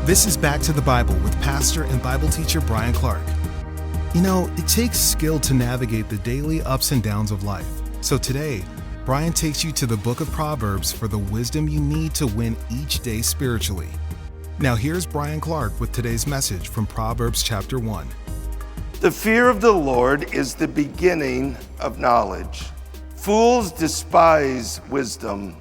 This is Back to the Bible with pastor and Bible teacher Bryan Clark. You know, it takes skill to navigate the daily ups and downs of life. So today, Bryan takes you to the book of Proverbs for the wisdom you need to win each day spiritually. Now here's Bryan Clark with today's message from Proverbs chapter 1. The fear of the Lord is the beginning of knowledge. Fools despise wisdom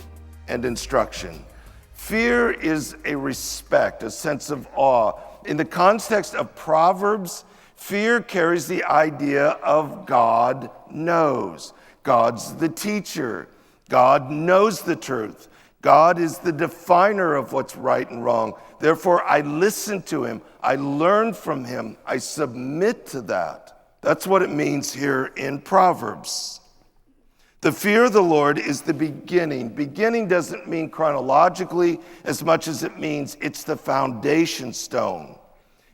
and instruction. Fear is a respect, a sense of awe. In the context of Proverbs, fear carries the idea of God knows. God's the teacher. God knows the truth. God is the definer of what's right and wrong. Therefore, I listen to him. I learn from him. I submit to that. That's what it means here in Proverbs. The fear of the Lord is the beginning. Beginning doesn't mean chronologically as much as it means it's the foundation stone.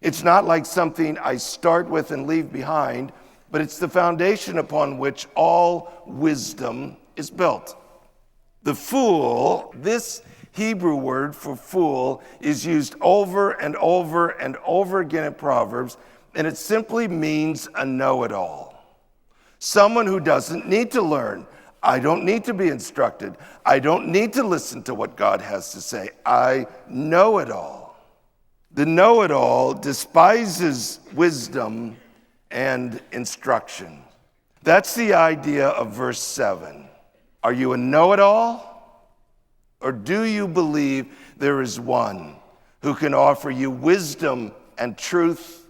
It's not like something I start with and leave behind, but it's the foundation upon which all wisdom is built. The fool, this Hebrew word for fool, is used over and over and over again in Proverbs, and it simply means a know-it-all. Someone who doesn't need to learn. I don't need to be instructed. I don't need to listen to what God has to say. I know it all. The know-it-all despises wisdom and instruction. That's the idea of verse 7. Are you a know-it-all? Or do you believe there is one who can offer you wisdom and truth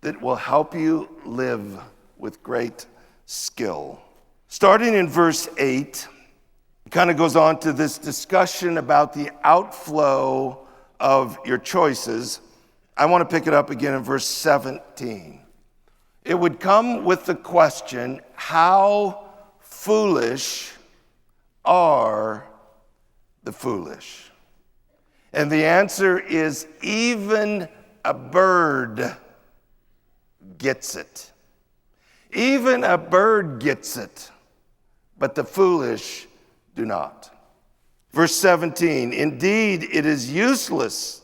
that will help you live with great skill? Starting in verse 8, it kind of goes on to this discussion about the outflow of your choices. I want to pick it up again in verse 17. It would come with the question, how foolish are the foolish? And the answer is, even a bird gets it. Even a bird gets it, but the foolish do not. Verse 17, indeed, it is useless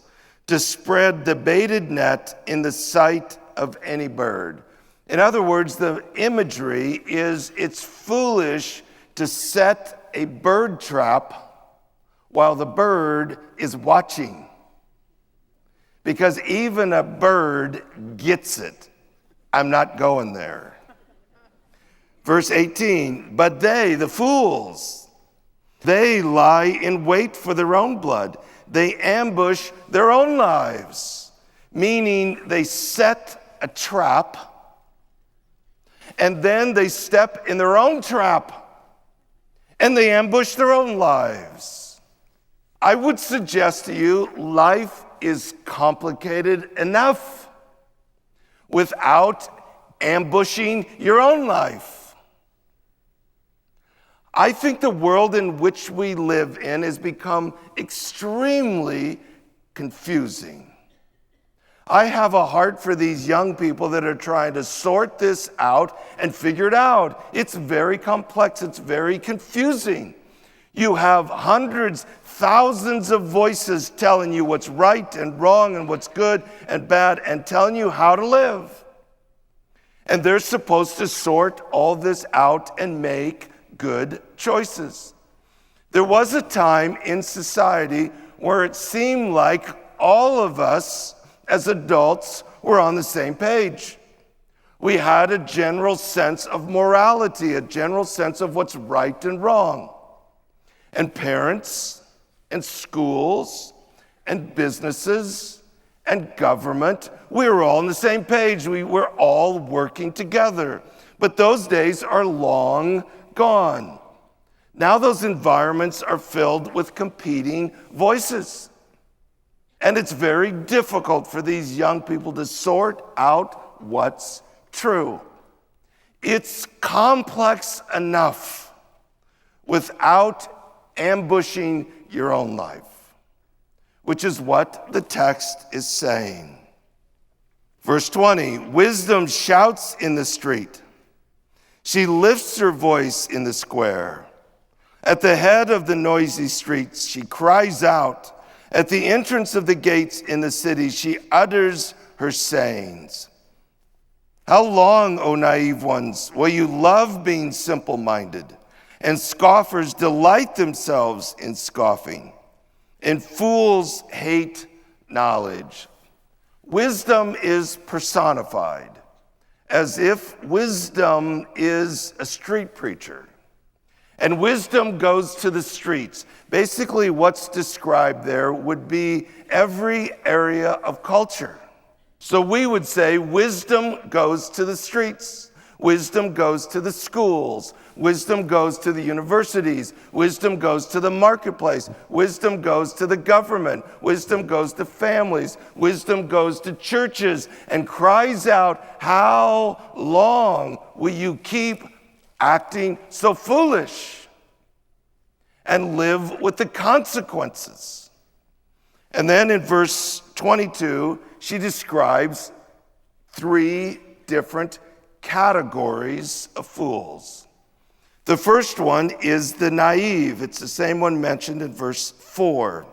to spread the baited net in the sight of any bird. In other words, the imagery is it's foolish to set a bird trap while the bird is watching. Because even a bird gets it. I'm not going there. Verse 18, but they, the fools, they lie in wait for their own blood. They ambush their own lives, meaning they set a trap and then they step in their own trap and they ambush their own lives. I would suggest to you, life is complicated enough without ambushing your own life. I think the world in which we live in has become extremely confusing. I have a heart for these young people that are trying to sort this out and figure it out. It's very complex. It's very confusing. You have hundreds, thousands of voices telling you what's right and wrong and what's good and bad and telling you how to live. And they're supposed to sort all this out and make good choices. There was a time in society where it seemed like all of us as adults were on the same page. We had a general sense of morality, a general sense of what's right and wrong. And parents and schools and businesses and government, we were all on the same page. We were all working together. But those days are long gone. Now those environments are filled with competing voices. And it's very difficult for these young people to sort out what's true. It's complex enough without ambushing your own life, which is what the text is saying. Verse 20, wisdom shouts in the street. She lifts her voice in the square. At the head of the noisy streets, she cries out At the entrance of the gates in the city, she utters her sayings. How long, O naive ones, will you love being simple-minded? And scoffers delight themselves in scoffing. And fools hate knowledge. Wisdom is personified, as if wisdom is a street preacher. And wisdom goes to the streets. Basically, what's described there would be every area of culture. So we would say wisdom goes to the streets. Wisdom goes to the schools. Wisdom goes to the universities. Wisdom goes to the marketplace. Wisdom goes to the government. Wisdom goes to families. Wisdom goes to churches and cries out, how long will you keep acting so foolish and live with the consequences? And then in verse 22, she describes three different categories of fools. The first one is the naive. It's the same one mentioned in verse 4.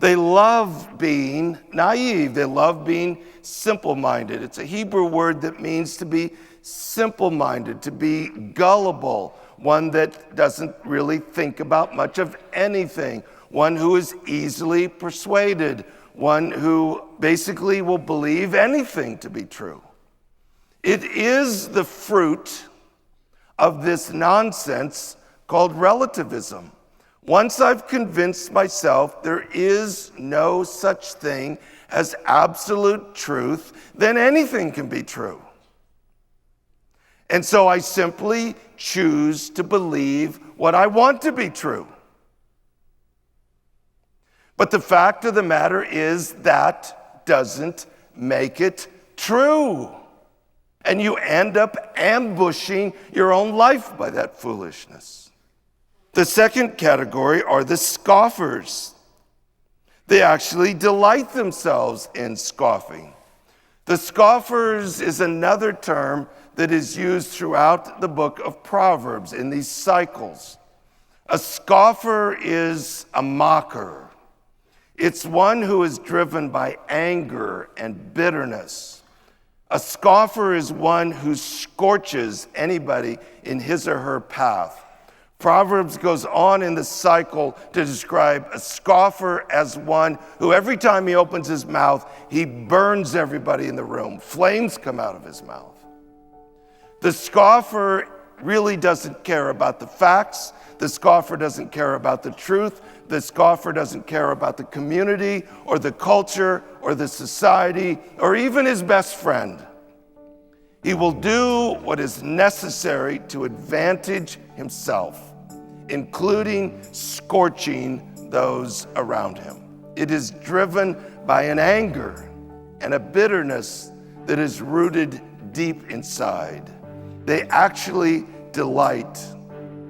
They love being naive. They love being simple-minded. It's a Hebrew word that means to be simple-minded, to be gullible, one that doesn't really think about much of anything, one who is easily persuaded, one who basically will believe anything to be true. It is the fruit of this nonsense called relativism. Once I've convinced myself there is no such thing as absolute truth, then anything can be true. And so I simply choose to believe what I want to be true. But the fact of the matter is that doesn't make it true. And you end up ambushing your own life by that foolishness. The second category are the scoffers. They actually delight themselves in scoffing. The scoffers is another term that is used throughout the book of Proverbs in these cycles. A scoffer is a mocker. It's one who is driven by anger and bitterness. A scoffer is one who scorches anybody in his or her path. Proverbs goes on in the cycle to describe a scoffer as one who every time he opens his mouth, he burns everybody in the room. Flames come out of his mouth. The scoffer really doesn't care about the facts. The scoffer doesn't care about the truth. The scoffer doesn't care about the community or the culture or the society or even his best friend. He will do what is necessary to advantage himself, including scorching those around him. It is driven by an anger and a bitterness that is rooted deep inside. They actually delight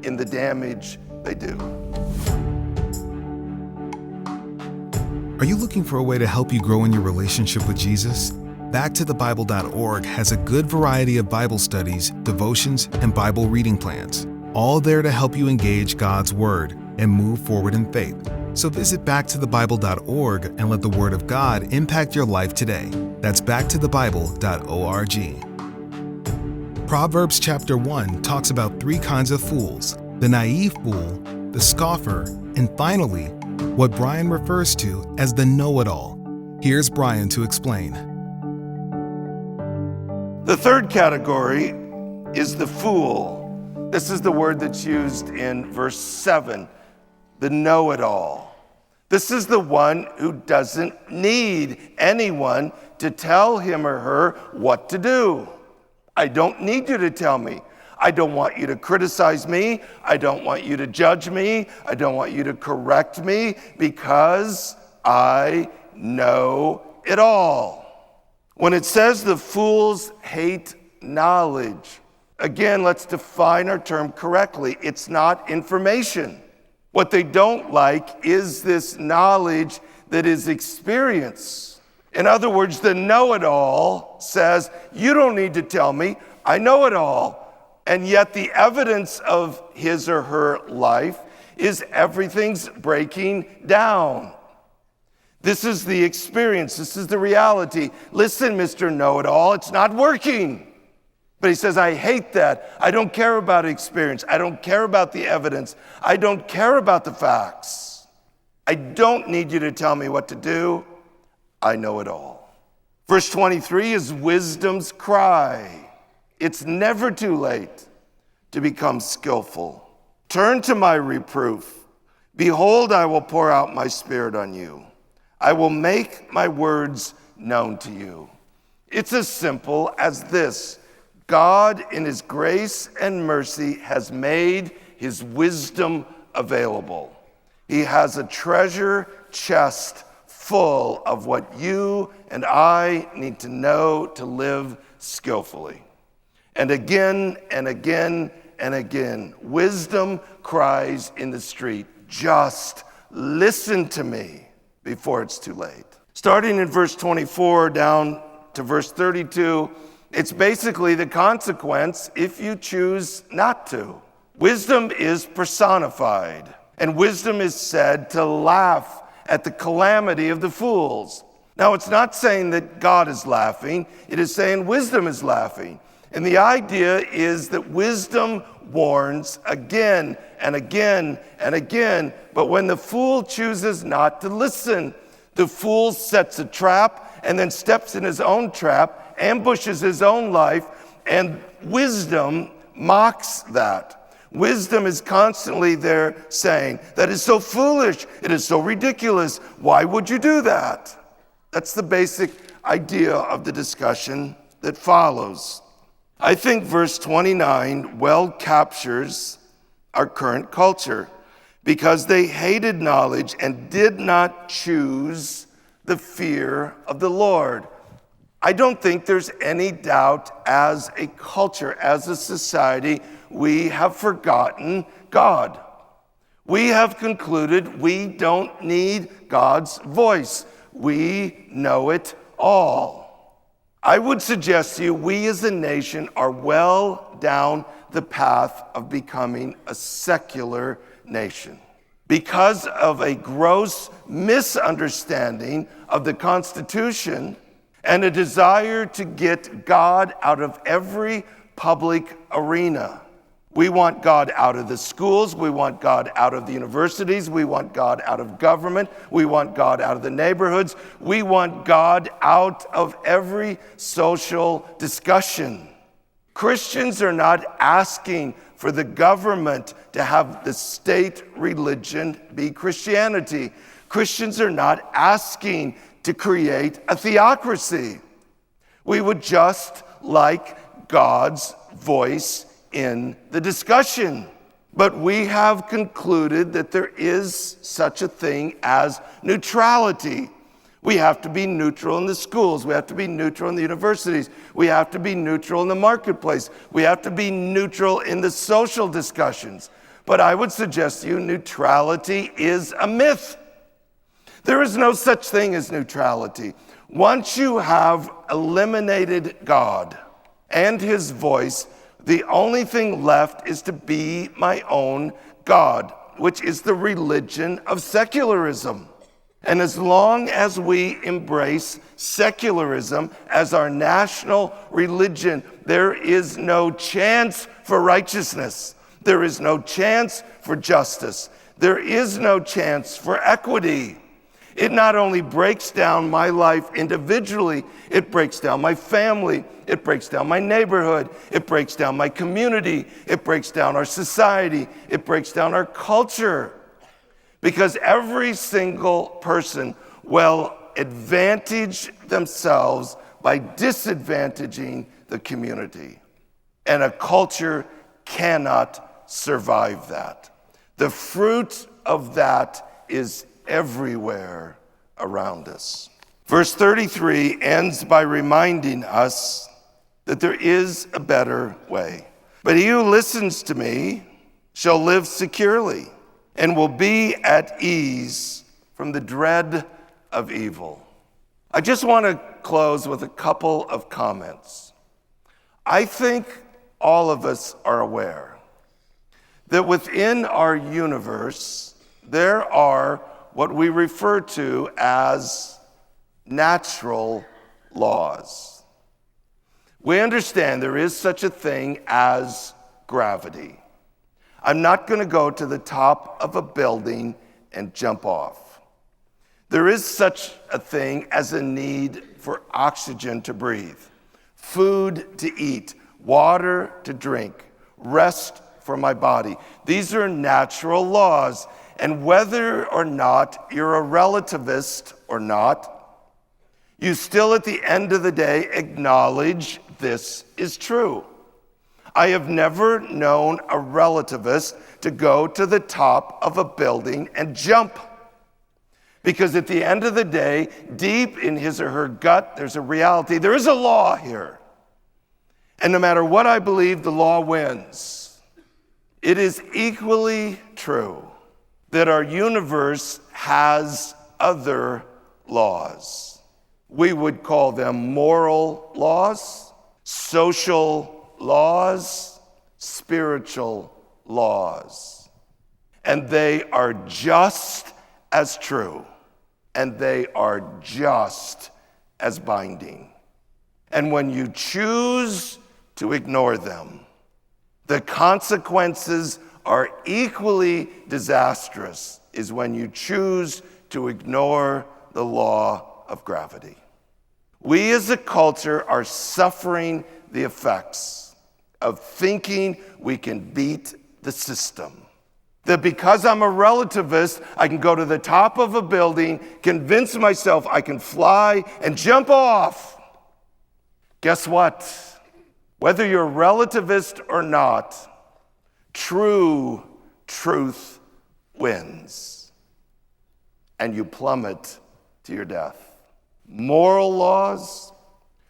in the damage they do. Are you looking for a way to help you grow in your relationship with Jesus? BackToTheBible.org has a good variety of Bible studies, devotions, and Bible reading plans, all there to help you engage God's Word and move forward in faith. So visit BackToTheBible.org and let the Word of God impact your life today. That's BackToTheBible.org. Proverbs chapter 1 talks about three kinds of fools: the naive fool, the scoffer, and finally, what Bryan refers to as the know-it-all. Here's Bryan to explain. The third category is the fool. This is the word that's used in verse 7, the know-it-all. This is the one who doesn't need anyone to tell him or her what to do. I don't need you to tell me. I don't want you to criticize me. I don't want you to judge me. I don't want you to correct me because I know it all. When it says the fools hate knowledge, again, let's define our term correctly. It's not information. What they don't like is this knowledge that is experience. In other words, the know-it-all says, you don't need to tell me, I know it all. And yet the evidence of his or her life is everything's breaking down. This is the experience. This is the reality. Listen, Mr. Know-it-all, it's not working. But he says, I hate that. I don't care about experience. I don't care about the evidence. I don't care about the facts. I don't need you to tell me what to do. I know it all. Verse 23 is wisdom's cry. It's never too late to become skillful. Turn to my reproof. Behold, I will pour out my spirit on you. I will make my words known to you. It's as simple as this. God, in his grace and mercy, has made his wisdom available. He has a treasure chest full of what you and I need to know to live skillfully. And again and again and again, wisdom cries in the street, just listen to me before it's too late. Starting in verse 24 down to verse 32, it's basically the consequence if you choose not to. Wisdom is personified, and wisdom is said to laugh at the calamity of the fools. Now, it's not saying that God is laughing, it is saying wisdom is laughing. And the idea is that wisdom warns again and again and again, but when the fool chooses not to listen, the fool sets a trap and then steps in his own trap, ambushes his own life, and wisdom mocks that. Wisdom is constantly there saying, that is so foolish, it is so ridiculous, why would you do that? That's the basic idea of the discussion that follows. I think verse 29 well captures our current culture because they hated knowledge and did not choose the fear of the Lord. I don't think there's any doubt as a culture, as a society, we have forgotten God. We have concluded we don't need God's voice. We know it all. I would suggest to you, we as a nation are well down the path of becoming a secular nation because of a gross misunderstanding of the Constitution and a desire to get God out of every public arena. We want God out of the schools. We want God out of the universities. We want God out of government. We want God out of the neighborhoods. We want God out of every social discussion. Christians are not asking for the government to have the state religion be Christianity. Christians are not asking to create a theocracy. We would just like God's voice in the discussion. But we have concluded that there is such a thing as neutrality. We have to be neutral in the schools. We have to be neutral in the universities. We have to be neutral in the marketplace. We have to be neutral in the social discussions. But I would suggest to you neutrality is a myth. There is no such thing as neutrality. Once you have eliminated God and his voice, the only thing left is to be my own God, which is the religion of secularism. And as long as we embrace secularism as our national religion, there is no chance for righteousness. There is no chance for justice. There is no chance for equity. It not only breaks down my life individually, it breaks down my family, it breaks down my neighborhood, it breaks down my community, it breaks down our society, it breaks down our culture. Because every single person will advantage themselves by disadvantaging the community. And a culture cannot survive that. The fruit of that is everywhere around us. Verse 33 ends by reminding us that there is a better way. But he who listens to me shall live securely and will be at ease from the dread of evil. I just want to close with a couple of comments. I think all of us are aware that within our universe, there are what we refer to as natural laws. We understand there is such a thing as gravity. I'm not going to go to the top of a building and jump off. There is such a thing as a need for oxygen to breathe, food to eat, water to drink, rest for my body. These are natural laws. And whether or not you're a relativist or not, you still at the end of the day acknowledge this is true. I have never known a relativist to go to the top of a building and jump. Because at the end of the day, deep in his or her gut, there's a reality. There is a law here. And no matter what I believe, the law wins. It is equally true that our universe has other laws. We would call them moral laws, social laws, spiritual laws. And they are just as true, and they are just as binding. And when you choose to ignore them, the consequences are equally disastrous is when you choose to ignore the law of gravity. We as a culture are suffering the effects of thinking we can beat the system. That because I'm a relativist, I can go to the top of a building, convince myself I can fly and jump off. Guess what? Whether you're a relativist or not, true truth wins, and you plummet to your death. Moral laws,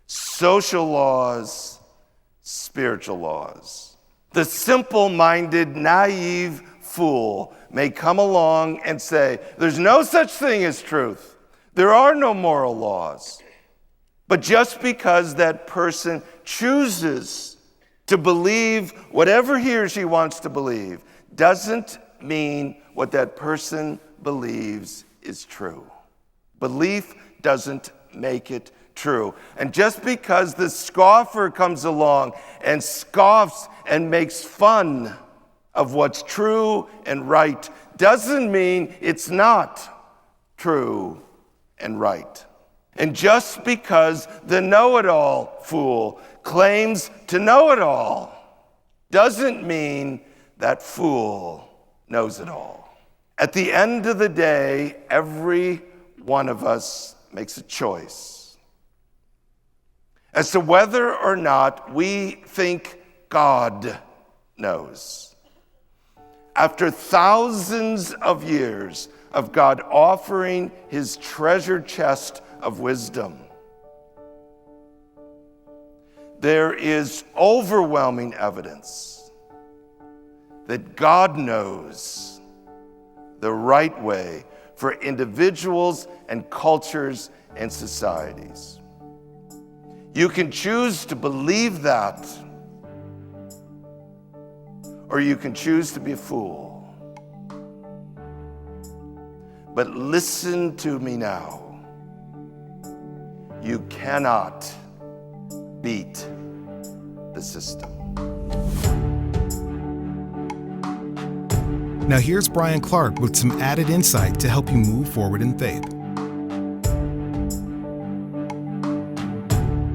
social laws, spiritual laws. The simple-minded, naive fool may come along and say, there's no such thing as truth. There are no moral laws. But just because that person chooses to believe whatever he or she wants to believe doesn't mean what that person believes is true. Belief doesn't make it true. And just because the scoffer comes along and scoffs and makes fun of what's true and right doesn't mean it's not true and right. And just because the know-it-all fool claims to know it all doesn't mean that fool knows it all. At the end of the day, every one of us makes a choice as to whether or not we think God knows. After thousands of years of God offering his treasure chest of wisdom, there is overwhelming evidence that God knows the right way for individuals and cultures and societies. You can choose to believe that, or you can choose to be a fool. But listen to me now. You cannot beat the system. Now here's Bryan Clark with some added insight to help you move forward in faith.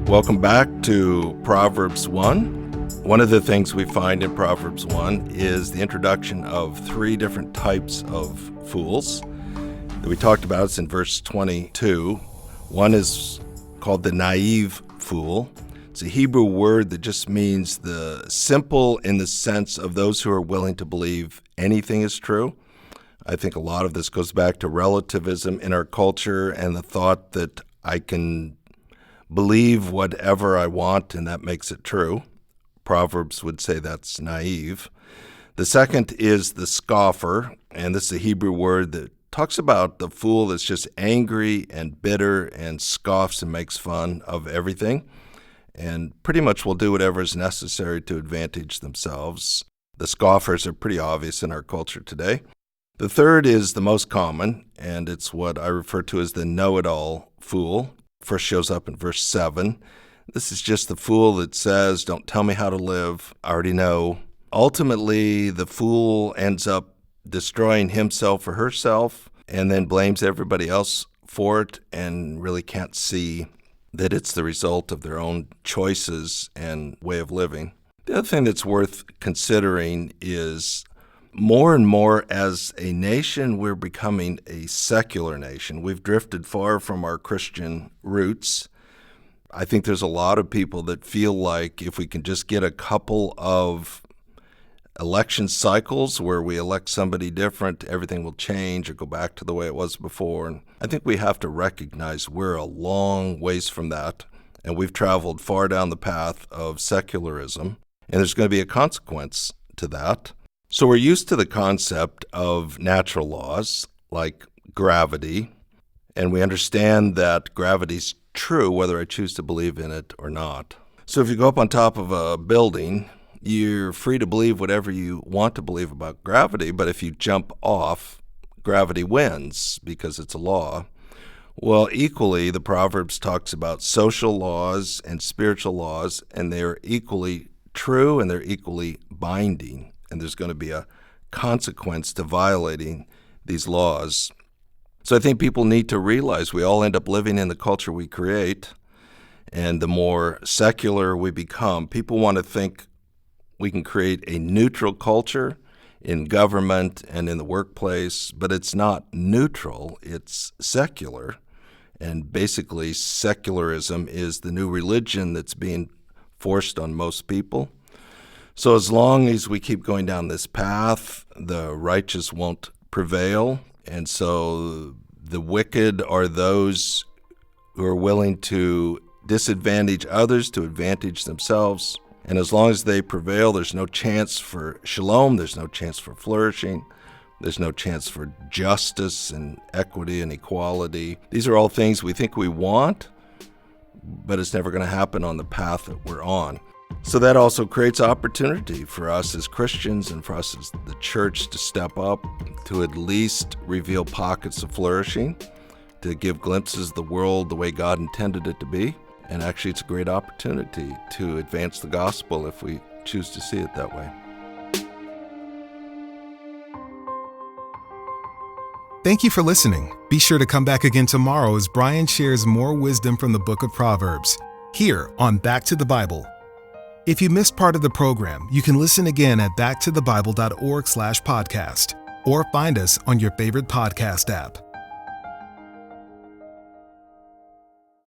Welcome back to Proverbs 1. One of the things we find in Proverbs 1 is the introduction of three different types of fools that we talked about. It's in verse 22. One is called the naive fool. It's a Hebrew word that just means the simple in the sense of those who are willing to believe anything is true. I think a lot of this goes back to relativism in our culture and the thought that I can believe whatever I want and that makes it true. Proverbs would say that's naive. The second is the scoffer, and this is a Hebrew word that talks about the fool that's just angry and bitter and scoffs and makes fun of everything and pretty much will do whatever is necessary to advantage themselves. The scoffers are pretty obvious in our culture today. The third is the most common, and it's what I refer to as the know-it-all fool. First shows up in verse 7. This is just the fool that says, don't tell me how to live, I already know. Ultimately, the fool ends up destroying himself or herself and then blames everybody else for it and really can't see that it's the result of their own choices and way of living. The other thing that's worth considering is more and more as a nation, we're becoming a secular nation. We've drifted far from our Christian roots. I think there's a lot of people that feel like if we can just get a couple of election cycles where we elect somebody different, everything will change or go back to the way it was before. And I think we have to recognize we're a long ways from that, and we've traveled far down the path of secularism, and there's going to be a consequence to that. So we're used to the concept of natural laws like gravity, and we understand that gravity's true whether I choose to believe in it or not. So if you go up on top of a building, you're free to believe whatever you want to believe about gravity, but if you jump off, gravity wins because it's a law. Well, equally, the Proverbs talks about social laws and spiritual laws, and they're equally true and they're equally binding, and there's going to be a consequence to violating these laws. So I think people need to realize we all end up living in the culture we create, and the more secular we become, people want to think we can create a neutral culture in government and in the workplace, but it's not neutral, it's secular. And basically, secularism is the new religion that's being forced on most people. So as long as we keep going down this path, the righteous won't prevail. And so the wicked are those who are willing to disadvantage others to advantage themselves. And as long as they prevail, there's no chance for shalom, there's no chance for flourishing, there's no chance for justice and equity and equality. These are all things we think we want, but it's never going to happen on the path that we're on. So that also creates opportunity for us as Christians and for us as the church to step up, to at least reveal pockets of flourishing, to give glimpses of the world the way God intended it to be. And actually, it's a great opportunity to advance the gospel if we choose to see it that way. Thank you for listening. Be sure to come back again tomorrow as Bryan shares more wisdom from the book of Proverbs, here on Back to the Bible. If you missed part of the program, you can listen again at backtothebible.org/podcast or find us on your favorite podcast app.